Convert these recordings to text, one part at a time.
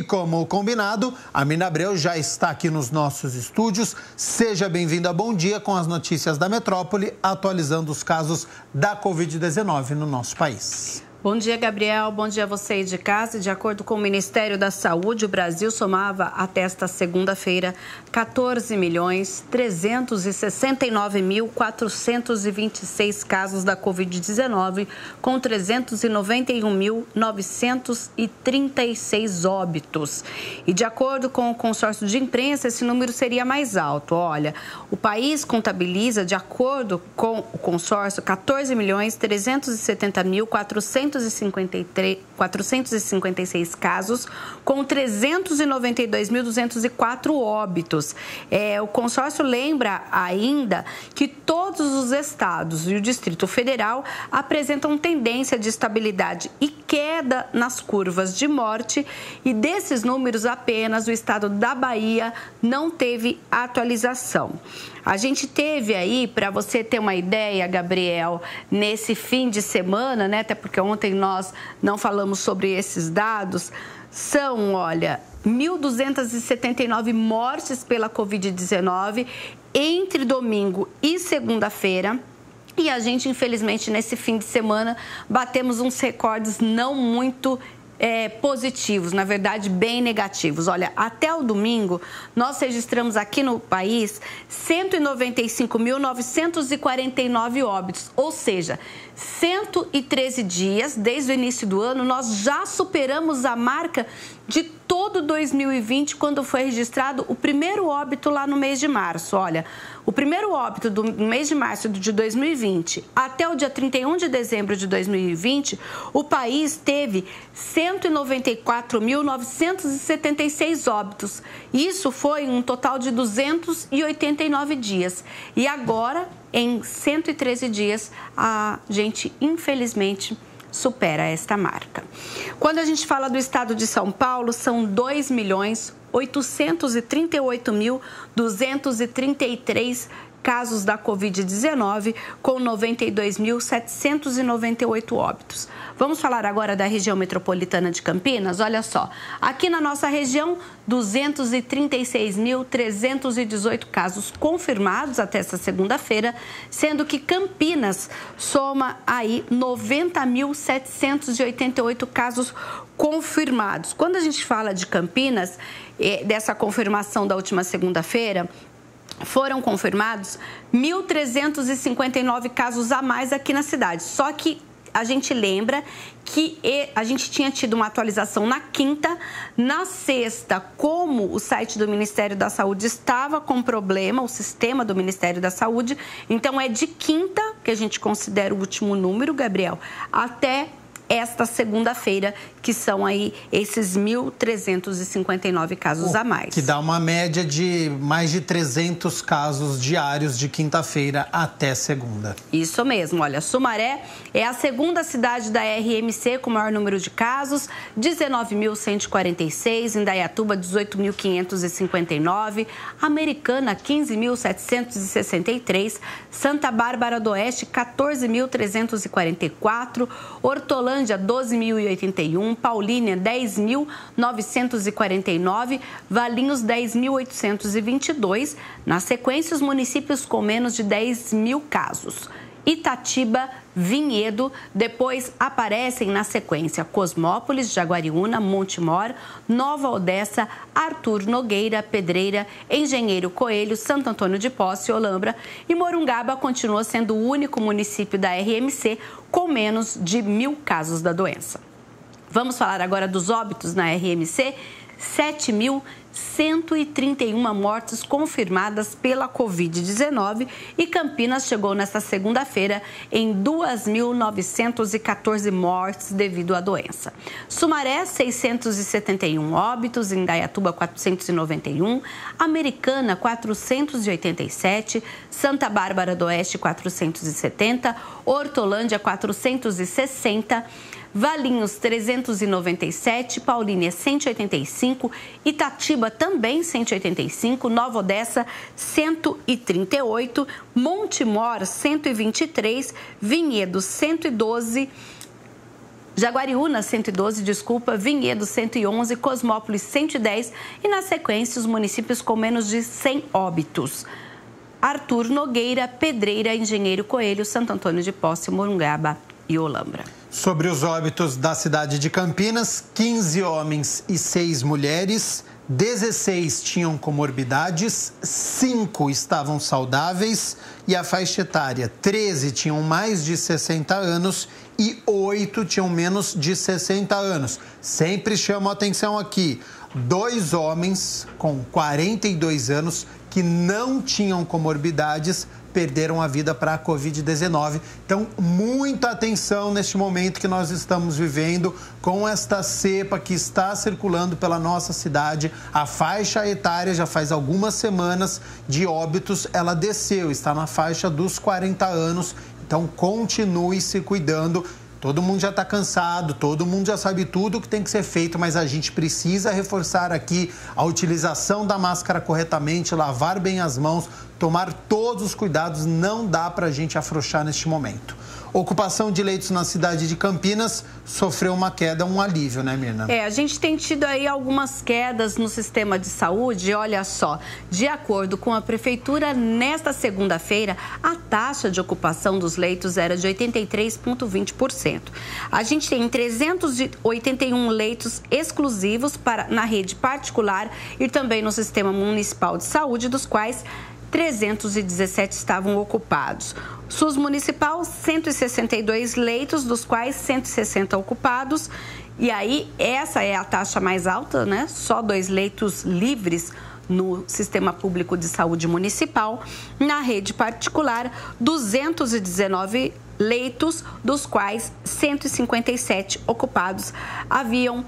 como combinado, a Mina Abreu já está aqui nos nossos estúdios. Seja bem-vinda, bom dia, com as notícias da Metrópole, atualizando os casos da Covid-19 no nosso país. Bom dia, Gabriel. Bom dia a você aí de casa. De acordo com o Ministério da Saúde, o Brasil somava até esta segunda-feira 14.369.426 casos da Covid-19, com 391.936 óbitos. E de acordo com o consórcio de imprensa, esse número seria mais alto. Olha, o país contabiliza, de acordo com o consórcio, 14.370.456 casos, com 392.204 óbitos. O consórcio lembra ainda que todos os estados e o Distrito Federal apresentam tendência de estabilidade e queda nas curvas de morte, e desses números apenas o estado da Bahia não teve atualização. A gente teve aí, para você ter uma ideia, Gabriel, nesse fim de semana, né, até porque ontem nós não falamos sobre esses dados, são, olha, 1.279 mortes pela Covid-19 entre domingo e segunda-feira. E a gente, infelizmente, nesse fim de semana, batemos uns recordes não muito positivos, na verdade, bem negativos. Olha, até o domingo, nós registramos aqui no país 195.949 óbitos, ou seja, 113 dias, desde o início do ano, nós já superamos a marca de todo 2020, quando foi registrado o primeiro óbito lá no mês de março. Olha, o primeiro óbito do mês de março de 2020 até o dia 31 de dezembro de 2020, o país teve 194.976 óbitos. Isso foi um total de 289 dias. E agora, em 113 dias, a gente, infelizmente, supera esta marca. Quando a gente fala do estado de São Paulo, são 2.838.233 casos da Covid-19, com 92.798 óbitos. Vamos falar agora da região metropolitana de Campinas? Olha só, aqui na nossa região, 236.318 casos confirmados até essa segunda-feira, sendo que Campinas soma aí 90.788 casos confirmados. Quando a gente fala de Campinas, dessa confirmação da última segunda-feira, foram confirmados 1.359 casos a mais aqui na cidade. Só que a gente lembra que a gente tinha tido uma atualização na quinta. Na sexta, como o site do Ministério da Saúde estava com problema, o sistema do Ministério da Saúde, então é de quinta que a gente considera o último número, Gabriel, até esta segunda-feira, que são aí esses 1.359 casos a mais. Que dá uma média de mais de 300 casos diários de quinta-feira até segunda. Isso mesmo. Olha, Sumaré é a segunda cidade da RMC com maior número de casos, 19.146, Indaiatuba 18.559, Americana 15.763, Santa Bárbara do Oeste 14.344, Hortolândia 12.081, Paulínia 10.949, Valinhos 10.822. Na sequência, os municípios com menos de 10.000 casos. Itatiba, Vinhedo, depois aparecem na sequência Cosmópolis, Jaguariúna, Montemor, Nova Odessa, Arthur Nogueira, Pedreira, Engenheiro Coelho, Santo Antônio de Posse, Olambra, e Morungaba continua sendo o único município da RMC com menos de 1.000 casos da doença. Vamos falar agora dos óbitos na RMC. 7.131 mortes confirmadas pela Covid-19 e Campinas chegou nesta segunda-feira em 2.914 mortes devido à doença. Sumaré, 671 óbitos, Indaiatuba, 491, Americana, 487, Santa Bárbara do Oeste, 470, Hortolândia, 460, Valinhos 397, Paulínia 185, Itatiba também 185, Nova Odessa 138, Montemor 123, Vinhedo 112, Jaguariúna 112, Vinhedo 111, Cosmópolis 110 e na sequência os municípios com menos de 100 óbitos. Arthur Nogueira, Pedreira, Engenheiro Coelho, Santo Antônio de Posse, Morungaba e Olambra. Sobre os óbitos da cidade de Campinas, 15 homens e 6 mulheres, 16 tinham comorbidades, 5 estavam saudáveis e a faixa etária, 13 tinham mais de 60 anos e 8 tinham menos de 60 anos. Sempre chamo a atenção aqui, 2 homens com 42 anos que não tinham comorbidades perderam a vida para a Covid-19. Então, muita atenção neste momento que nós estamos vivendo com esta cepa que está circulando pela nossa cidade. A faixa etária já faz algumas semanas de óbitos, ela desceu, está na faixa dos 40 anos. Então, continue se cuidando. Todo mundo já está cansado, todo mundo já sabe tudo o que tem que ser feito, mas a gente precisa reforçar aqui a utilização da máscara corretamente, lavar bem as mãos, tomar todos os cuidados, não dá para a gente afrouxar neste momento. Ocupação de leitos na cidade de Campinas sofreu uma queda, um alívio, né, Mirna? A gente tem tido aí algumas quedas no sistema de saúde. Olha só, de acordo com a prefeitura, nesta segunda-feira, a taxa de ocupação dos leitos era de 83,20%. A gente tem 381 leitos exclusivos na rede particular e também no sistema municipal de saúde, dos quais 317 estavam ocupados. SUS municipal, 162 leitos, dos quais 160 ocupados. E aí, essa é a taxa mais alta, né? Só 2 leitos livres no Sistema Público de Saúde Municipal. Na rede particular, 219 leitos, dos quais 157 ocupados. Haviam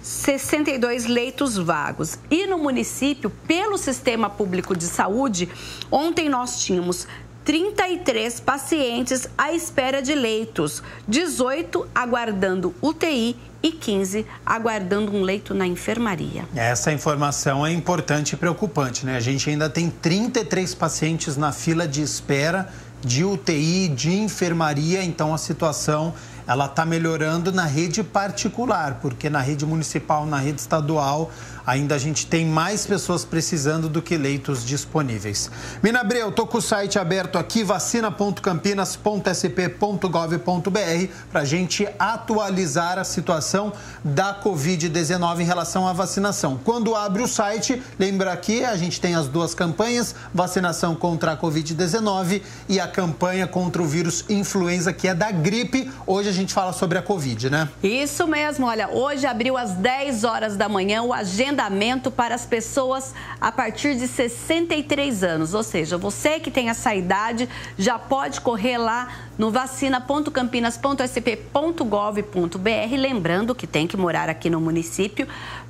62 leitos vagos. E no município, pelo Sistema Público de Saúde, ontem nós tínhamos 33 pacientes à espera de leitos, 18 aguardando UTI e 15 aguardando um leito na enfermaria. Essa informação é importante e preocupante, né? A gente ainda tem 33 pacientes na fila de espera de UTI, de enfermaria, então a situação ela está melhorando na rede particular, porque na rede municipal, na rede estadual, ainda a gente tem mais pessoas precisando do que leitos disponíveis. Mirna Abreu, estou com o site aberto aqui, vacina.campinas.sp.gov.br, para a gente atualizar a situação da Covid-19 em relação à vacinação. Quando abre o site, lembra que a gente tem as 2 campanhas, vacinação contra a Covid-19 e a campanha contra o vírus influenza, que é da gripe. Hoje a gente fala sobre a Covid, né? Isso mesmo, olha, hoje abriu às 10 horas da manhã o agendamento para as pessoas a partir de 63 anos, ou seja, você que tem essa idade já pode correr lá no vacina.campinas.sp.gov.br, lembrando que tem que morar aqui no município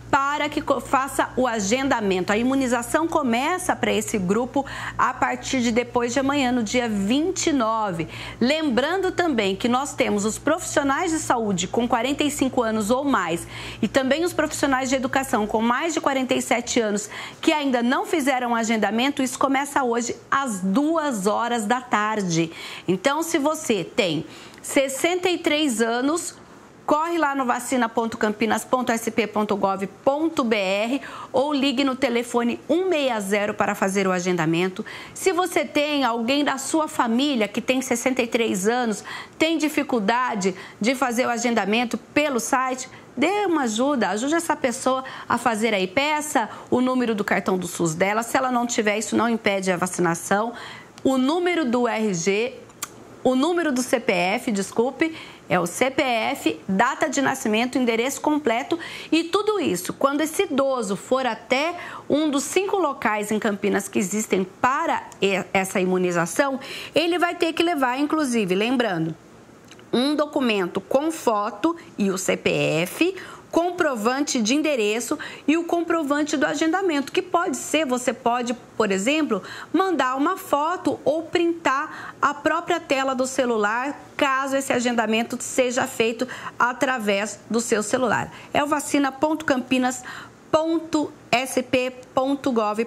para que faça o agendamento. A imunização começa para esse grupo a partir de depois de amanhã, no dia 29. Lembrando também que nós temos os profissionais de saúde com 45 anos ou mais e também os profissionais de educação com mais de 47 anos que ainda não fizeram o agendamento. Isso começa hoje às 2 horas da tarde. Então, se você tem 63 anos, corre lá no vacina.campinas.sp.gov.br ou ligue no telefone 160 para fazer o agendamento. Se você tem alguém da sua família que tem 63 anos, tem dificuldade de fazer o agendamento pelo site, dê uma ajuda, ajude essa pessoa a fazer aí. Peça o número do cartão do SUS dela. Se ela não tiver, isso não impede a vacinação. O número do RG, o número do CPF, desculpe, é o CPF, data de nascimento, endereço completo e tudo isso. Quando esse idoso for até um dos 5 locais em Campinas que existem para essa imunização, ele vai ter que levar, inclusive, lembrando, um documento com foto e o CPF, comprovante de endereço e o comprovante do agendamento, que pode ser, você pode, por exemplo, mandar uma foto ou printar a própria tela do celular, caso esse agendamento seja feito através do seu celular. É o vacina.campinas.sp.gov.br. sp.gov.br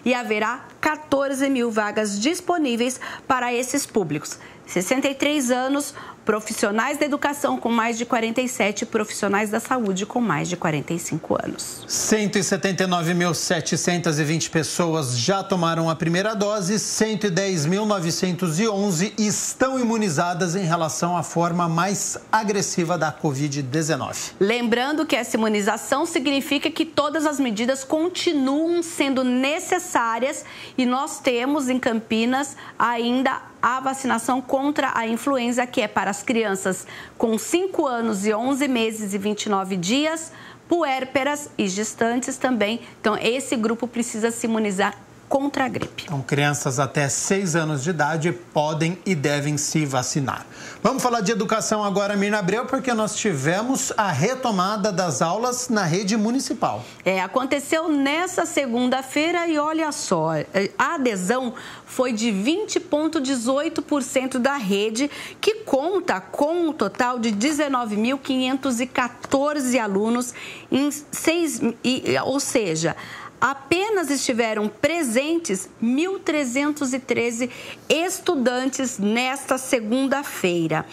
e haverá 14 mil vagas disponíveis para esses públicos. 63 anos, profissionais da educação com mais de 47, profissionais da saúde com mais de 45 anos. 179.720 pessoas já tomaram a primeira dose, 110.911 estão imunizadas em relação à forma mais agressiva da Covid-19. Lembrando que essa imunização significa que todas as medidas continuam sendo necessárias e nós temos em Campinas ainda a vacinação contra a influenza, que é para as crianças com 5 anos e 11 meses e 29 dias, puérperas e gestantes também. Então, esse grupo precisa se imunizar contra a gripe. Então, crianças até 6 anos de idade podem e devem se vacinar. Vamos falar de educação agora, Mirna Abreu, porque nós tivemos a retomada das aulas na rede municipal. Aconteceu nessa segunda-feira e olha só, a adesão foi de 20,18% da rede, que conta com um total de 19.514 alunos, ou seja, apenas estiveram presentes 1.313 estudantes nesta segunda-feira.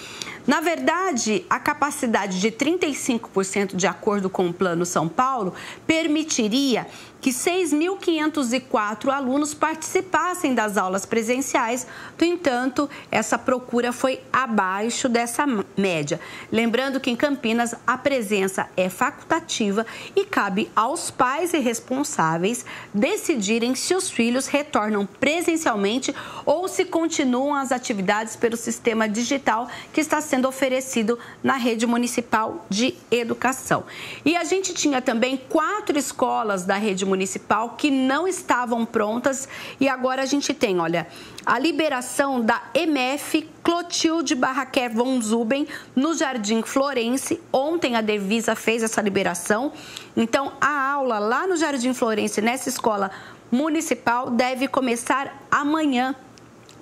Na verdade, a capacidade de 35%, de acordo com o Plano São Paulo, permitiria que 6.504 alunos participassem das aulas presenciais. No entanto, essa procura foi abaixo dessa média. Lembrando que em Campinas a presença é facultativa e cabe aos pais e responsáveis decidirem se os filhos retornam presencialmente ou se continuam as atividades pelo sistema digital que está sendo oferecido na rede municipal de educação. E a gente tinha também 4 escolas da rede municipal que não estavam prontas e agora a gente tem, olha, a liberação da EMF Clotilde Barraquer von Zuben no Jardim Florense. Ontem a Devisa fez essa liberação. Então, a aula lá no Jardim Florense, nessa escola municipal, deve começar amanhã,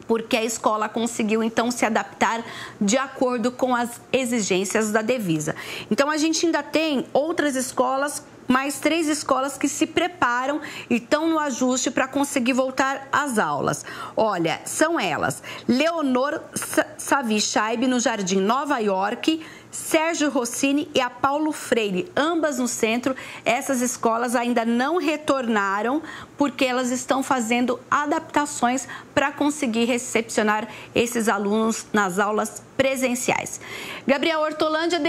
porque a escola conseguiu, então, se adaptar de acordo com as exigências da Devisa. Então, a gente ainda tem outras escolas, mais 3 escolas que se preparam e estão no ajuste para conseguir voltar às aulas. Olha, são elas: Leonor Savichaib, no Jardim Nova York, Sérgio Rossini e a Paulo Freire, ambas no centro. Essas escolas ainda não retornaram porque elas estão fazendo adaptações para conseguir recepcionar esses alunos nas aulas presenciais. Gabriel, Hortolândia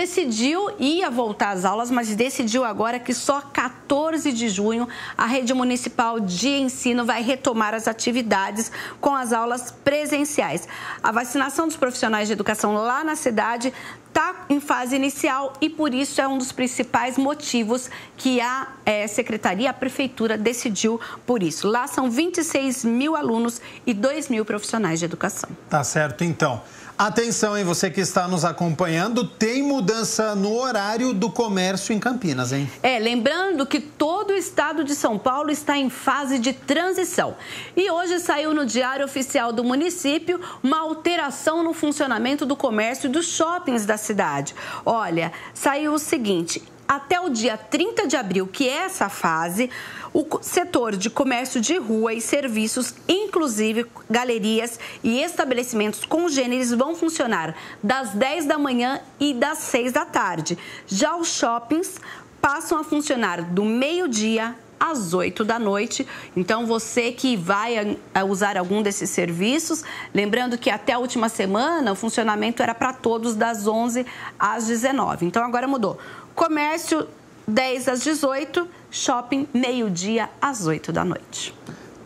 ia voltar às aulas, mas decidiu agora que só 14 de junho a rede municipal de ensino vai retomar as atividades com as aulas presenciais. A vacinação dos profissionais de educação lá na cidade está em fase inicial e, por isso, é um dos principais motivos que a secretaria, a prefeitura, decidiu por isso. Lá são 26 mil alunos e 2 mil profissionais de educação. Tá certo, então. Atenção, hein? Você que está nos acompanhando, tem mudança no horário do comércio em Campinas, hein? Lembrando que todo o estado de São Paulo está em fase de transição. E hoje saiu no Diário Oficial do município uma alteração no funcionamento do comércio e dos shoppings da cidade. Olha, saiu o seguinte: até o dia 30 de abril, que é essa fase, o setor de comércio de rua e serviços, inclusive galerias e estabelecimentos congêneres, vão funcionar das 10 da manhã e das 6 da tarde. Já os shoppings passam a funcionar do meio-dia às 8 da noite. Então, você que vai usar algum desses serviços, lembrando que até a última semana o funcionamento era para todos das 11 às 19. Então, agora mudou. Comércio 10 às 18, shopping meio-dia às 8 da noite.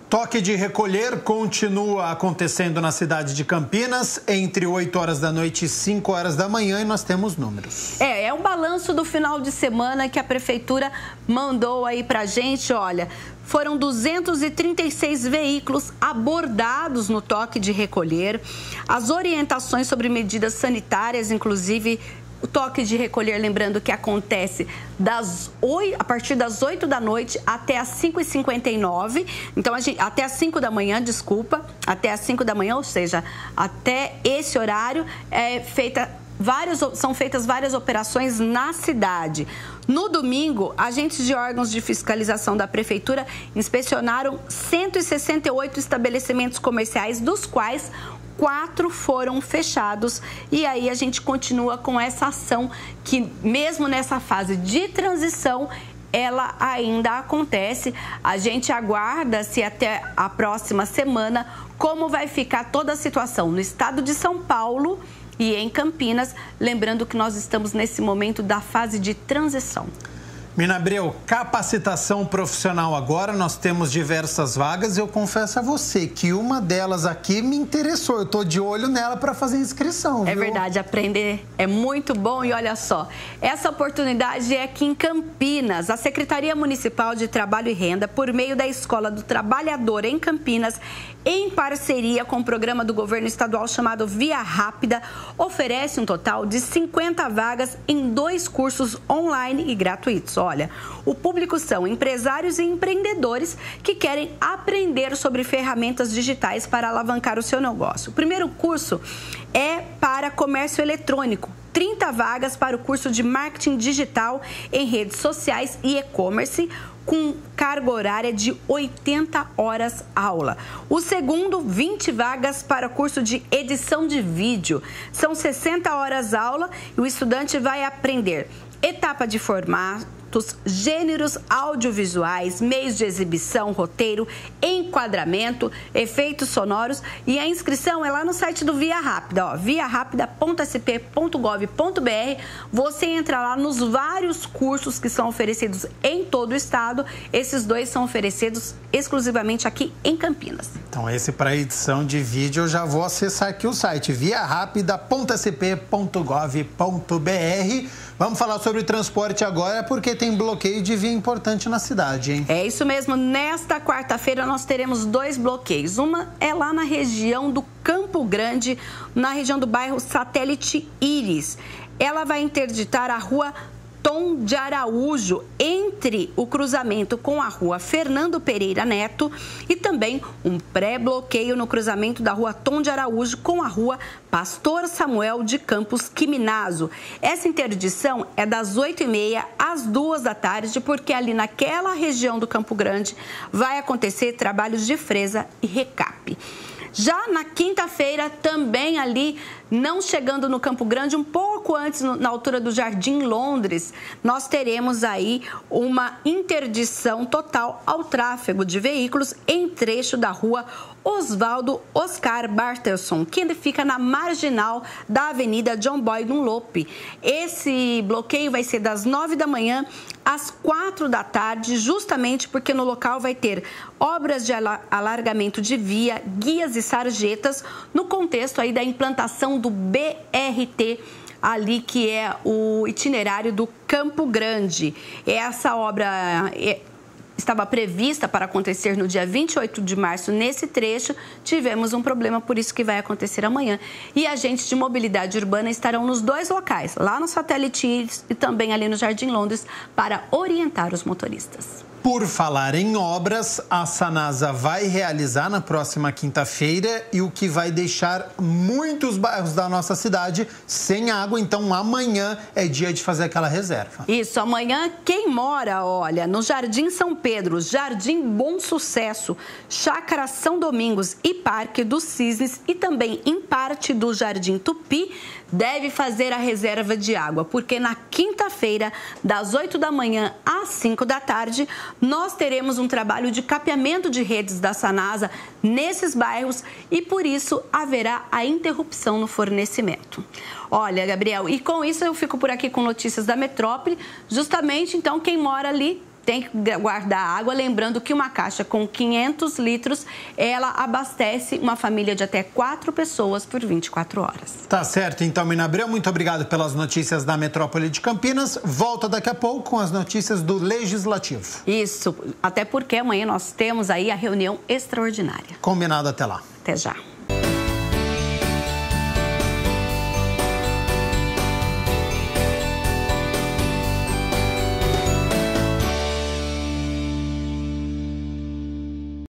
Toque de recolher continua acontecendo na cidade de Campinas entre 8 horas da noite e 5 horas da manhã e nós temos números. É um balanço do final de semana que a prefeitura mandou aí pra gente, olha. Foram 236 veículos abordados no toque de recolher. As orientações sobre medidas sanitárias, inclusive o toque de recolher, lembrando que acontece a partir das 8 da noite até as 5h59. Então, até as 5 da manhã, até as 5 da manhã, ou seja, até esse horário são feitas várias operações na cidade. No domingo, agentes de órgãos de fiscalização da Prefeitura inspecionaram 168 estabelecimentos comerciais, dos quais 4 foram fechados. E aí a gente continua com essa ação que, mesmo nessa fase de transição, ela ainda acontece. A gente aguarda se até a próxima semana como vai ficar toda a situação no estado de São Paulo e em Campinas, lembrando que nós estamos nesse momento da fase de transição. Mina Abreu, capacitação profissional agora, nós temos diversas vagas. Eu confesso a você que uma delas aqui me interessou. Eu estou de olho nela para fazer inscrição, viu? É verdade, aprender é muito bom. E olha só, essa oportunidade é aqui em Campinas. A Secretaria Municipal de Trabalho e Renda, por meio da Escola do Trabalhador em Campinas, em parceria com o programa do governo estadual chamado Via Rápida, oferece um total de 50 vagas em 2 cursos online e gratuitos. Olha, o público são empresários e empreendedores que querem aprender sobre ferramentas digitais para alavancar o seu negócio. O primeiro curso é para comércio eletrônico. 30 vagas para o curso de marketing digital em redes sociais e e-commerce, com carga horária de 80 horas aula. O segundo, 20 vagas para o curso de edição de vídeo. São 60 horas aula e o estudante vai aprender etapa de formatos, gêneros audiovisuais, meios de exibição, roteiro, enquadramento, efeitos sonoros, e a inscrição é lá no site do Via Rápida, ó, viarapida.sp.gov.br. Você entra lá nos vários cursos que são oferecidos em todo o estado. Esses 2 são oferecidos exclusivamente aqui em Campinas. Então, esse para edição de vídeo, eu já vou acessar aqui o site viarapida.sp.gov.br. Vamos falar sobre transporte agora, porque tem bloqueio de via importante na cidade, hein? É isso mesmo. Nesta quarta-feira nós teremos 2 bloqueios. Uma é lá na região do Campo Grande, na região do bairro Satélite Íris. Ela vai interditar a rua Tom de Araújo, entre o cruzamento com a rua Fernando Pereira Neto, e também um pré-bloqueio no cruzamento da rua Tom de Araújo com a rua Pastor Samuel de Campos Quiminazo. Essa interdição é das 8h30 às 2 da tarde, porque ali naquela região do Campo Grande vai acontecer trabalhos de fresa e recape. Já na quinta-feira, também ali, não chegando no Campo Grande, um pouco antes, na altura do Jardim Londres, nós teremos aí uma interdição total ao tráfego de veículos em trecho da rua Oswaldo Oscar Bartelson, que fica na marginal da Avenida John Boy Dunlop. Esse bloqueio vai ser das 9 da manhã às 4 da tarde, justamente porque no local vai ter obras de alargamento de via, guias e sarjetas, no contexto aí da implantação do BRT, ali que é o itinerário do Campo Grande. Essa obra estava prevista para acontecer no dia 28 de março nesse trecho. Tivemos um problema, por isso que vai acontecer amanhã. E agentes de mobilidade urbana estarão nos 2 locais, lá no Satélite Íris e também ali no Jardim Londres, para orientar os motoristas. Por falar em obras, a Sanasa vai realizar na próxima quinta-feira, e o que vai deixar muitos bairros da nossa cidade sem água. Então, amanhã é dia de fazer aquela reserva. Isso, amanhã quem mora, olha, no Jardim São Pedro, Jardim Bom Sucesso, Chácara São Domingos e Parque dos Cisnes, e também em parte do Jardim Tupi, deve fazer a reserva de água, porque na quinta-feira, das 8 da manhã às 5 da tarde, nós teremos um trabalho de capeamento de redes da Sanasa nesses bairros, e por isso haverá a interrupção no fornecimento. Olha, Gabriel, e com isso eu fico por aqui com notícias da metrópole. Justamente, então, quem mora ali tem que guardar água, lembrando que uma caixa com 500 litros, ela abastece uma família de até 4 pessoas por 24 horas. Tá certo, então, Mina Abreu, muito obrigado pelas notícias da metrópole de Campinas. Volta daqui a pouco com as notícias do Legislativo. Isso, até porque amanhã nós temos aí a reunião extraordinária. Combinado, até lá. Até já.